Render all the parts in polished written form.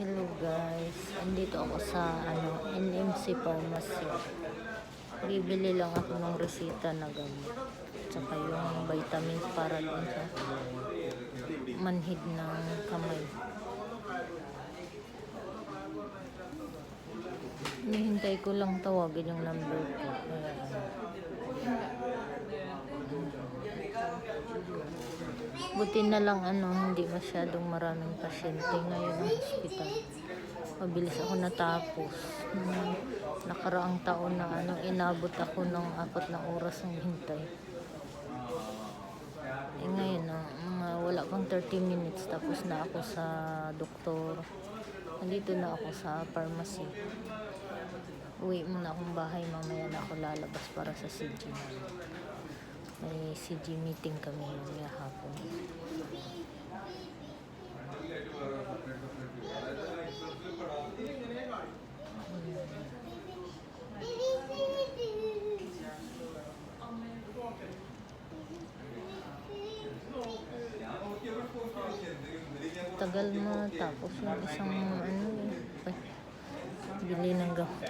Hello guys, andito ako sa NMC Pharmacy. Bibili lang ako ng resita na gamot. Tsaka yung vitamins para dun sa manhid ng kamay. Hinihintay ko lang tawagin yung number ko. Buti na lang hindi masyadong maraming pasyente ngayon ng hospital. Mabilis ako natapos. Nakaraang taon na inabot ako ng 4 na oras ng hintay. Ngayon wala pang 30 minutes tapos na ako sa doktor. Nandito na ako sa pharmacy. Uwi muna akong bahay, mamaya na ako lalabas para sa CG. May CG meeting kami mamaya hapon. Tagal mo tapos yung isang bili ng gamot.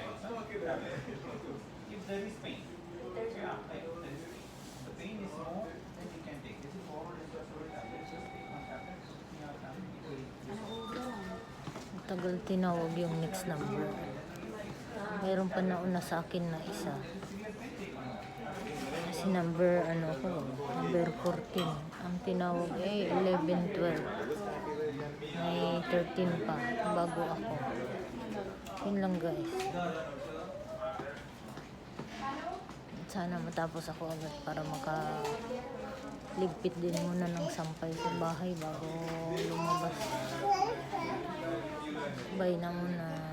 Tagal tinawag yung next number. Mayroon pa nauna sa akin na isa. Kasi number number 14. Ang tinawag 11, 12. May 13 pa bago ako. Yun lang guys. Sana matapos ako agad para makaligpit din muna ng sampay sa bahay bago lumabas. Bye na muna.